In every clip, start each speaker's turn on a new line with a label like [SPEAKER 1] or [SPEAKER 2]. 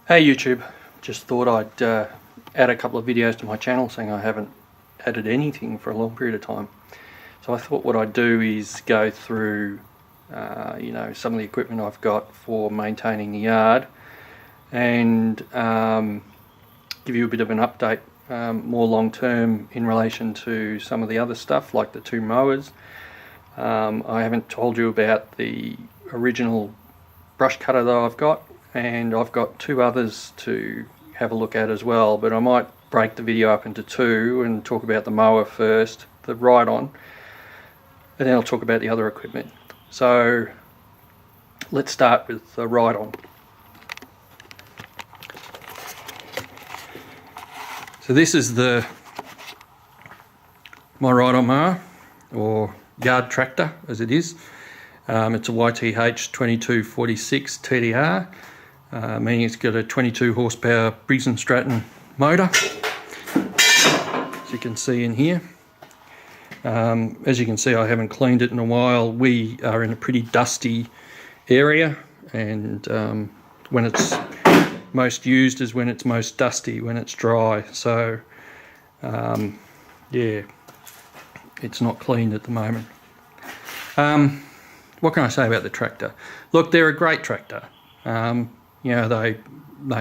[SPEAKER 1] Hey YouTube, just thought I'd add a couple of videos to my channel, saying I haven't added anything for a long period of time. So I thought what I'd do is go through some of the equipment I've got for maintaining the yard and give you a bit of an update more long term in relation to some of the other stuff like the two mowers. I haven't told you about the original brush cutter that I've got, and I've got two others to have a look at as well, but I might break the video up into two and talk about the mower first, the ride-on, and then I'll talk about the other equipment. So let's start with the ride-on. So this is my ride-on mower, or yard tractor as it is. It's a YTH2246TDR, meaning it's got a 22 horsepower Briggs & Stratton motor, as you can see in here. As you can see, I haven't cleaned it in a while. We are in a pretty dusty area, and when it's most used is when it's most dusty, when it's dry. So yeah, it's not cleaned at the moment. What can I say about the tractor? Look, they're a great tractor. They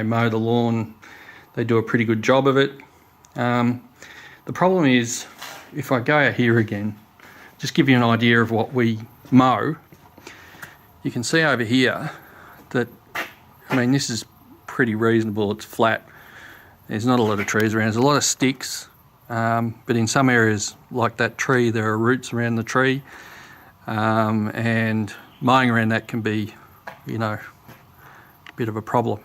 [SPEAKER 1] mow the lawn, they do a pretty good job of it. The problem is, if I go out here again, just give you an idea of what we mow, you can see over here that, this is pretty reasonable. It's flat, there's not a lot of trees around, there's a lot of sticks, but in some areas like that tree, there are roots around the tree. And mowing around that can be, a bit of a problem.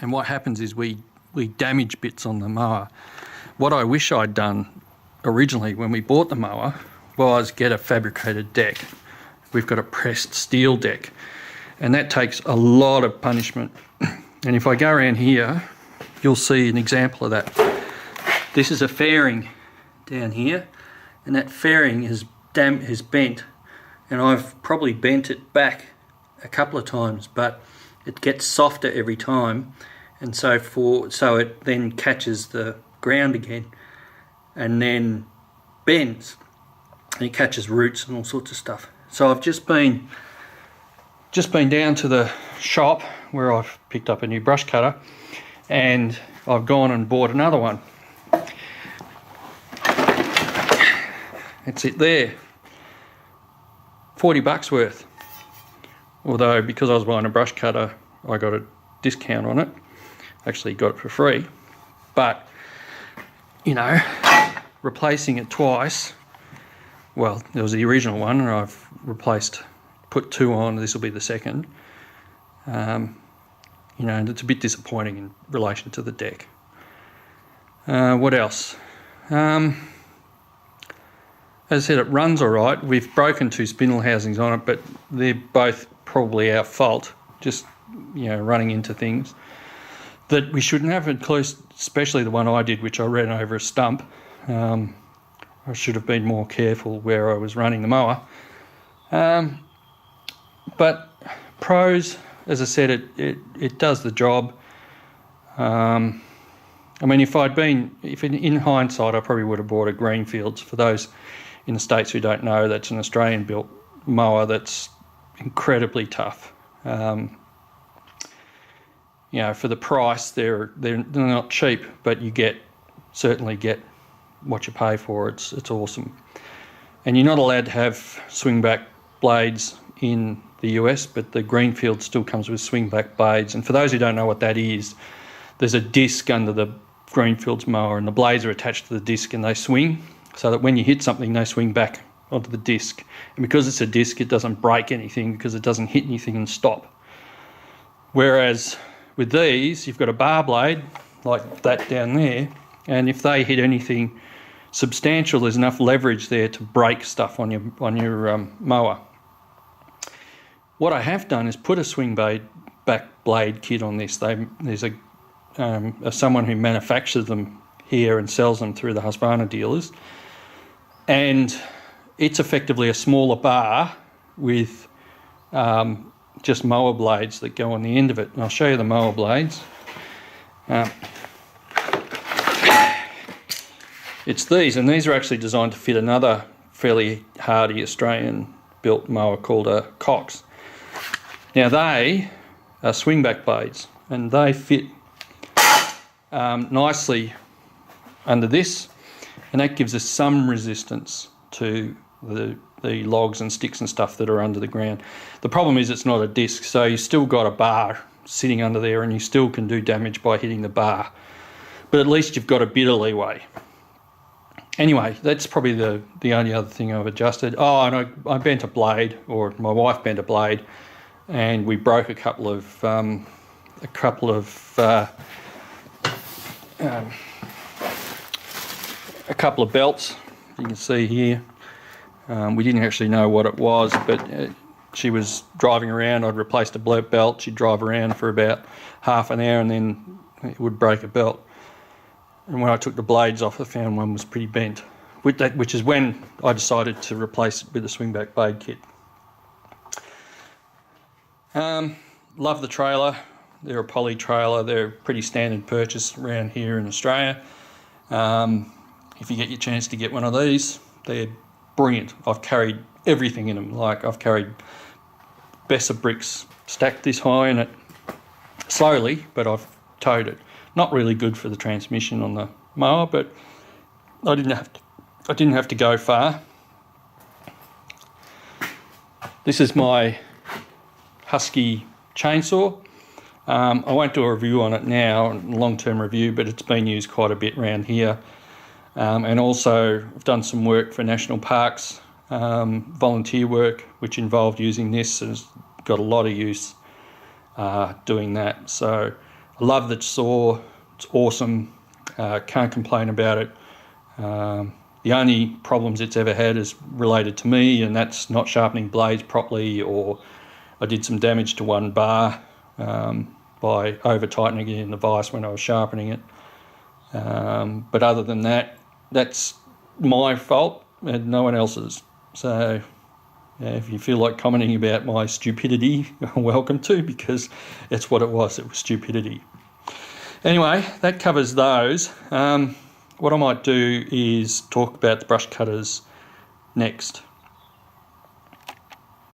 [SPEAKER 1] And what happens is we damage bits on the mower. What I wish I'd done originally when we bought the mower was get a fabricated deck. We've got a pressed steel deck, and that takes a lot of punishment. And if I go around here, you'll see an example of that. This is a fairing down here, and that fairing is bent, and I've probably bent it back a couple of times, but it gets softer every time, and so it then catches the ground again and then bends, and it catches roots and all sorts of stuff. So I've just been down to the shop where I've picked up a new brush cutter, and I've gone and bought another one. That's it there. $40 worth. Although, because I was buying a brush cutter, I got a discount on it. Actually got it for free. But, replacing it twice, well, there was the original one, and I've put two on. This will be the second. And it's a bit disappointing in relation to the deck. What else? As I said, it runs all right. We've broken two spindle housings on it, but they're both probably our fault, just, running into things that we shouldn't have, especially the one I did, which I ran over a stump. I should have been more careful where I was running the mower. But pros, as I said, it does the job. If in hindsight, I probably would have bought a Greenfields. For those in the States who don't know, that's an Australian-built mower that's incredibly tough. For the price, they're not cheap, but you certainly get what you pay for. It's awesome. And you're not allowed to have swing-back blades in the US, but the Greenfield still comes with swing-back blades. And for those who don't know what that is, there's a disc under the Greenfields mower, and the blades are attached to the disc, and they swing, so that when you hit something, they swing back onto the disc. And because it's a disc, it doesn't break anything, because it doesn't hit anything and stop. Whereas with these, you've got a bar blade like that down there, and if they hit anything substantial, there's enough leverage there to break stuff on your mower. What I have done is put a swing back blade kit on this. There's someone who manufactures them here and sells them through the Husqvarna dealers, and it's effectively a smaller bar with just mower blades that go on the end of it. And I'll show you the mower blades. It's these, and these are actually designed to fit another fairly hardy Australian built mower called a Cox. Now they are swingback blades, and they fit nicely under this, and that gives us some resistance to the logs and sticks and stuff that are under the ground. The problem is it's not a disc, so you still got a bar sitting under there, and you still can do damage by hitting the bar, but at least you've got a bit of leeway. Anyway, that's probably the only other thing I've adjusted. Oh, and I bent a blade, or my wife bent a blade, and we broke a couple of belts. You can see here. We didn't actually know what it was, but she was driving around. I'd replaced a belt. She'd drive around for about half an hour, and then it would break a belt. And when I took the blades off, I found one was pretty bent, which is when I decided to replace it with a swingback blade kit. Love the trailer. They're a poly trailer. They're a pretty standard purchase around here in Australia. If you get your chance to get one of these, they're brilliant. I've carried everything in them. Like, I've carried Bessa bricks stacked this high in it slowly, but I've towed it. Not really good for the transmission on the mower, but I didn't have to go far. This is my Husky chainsaw. I won't do a review on it now, a long-term review, but it's been used quite a bit around here. And also I've done some work for national parks, volunteer work, which involved using this, and it's got a lot of use doing that. So I love the saw. It's awesome. Can't complain about it. The only problems it's ever had is related to me, and that's not sharpening blades properly, or I did some damage to one bar by over-tightening it in the vise when I was sharpening it. But other than that, that's my fault and no one else's. So if you feel like commenting about my stupidity, you're welcome to, because it's what it was. It was stupidity. Anyway, that covers those. What I might do is talk about the brush cutters next.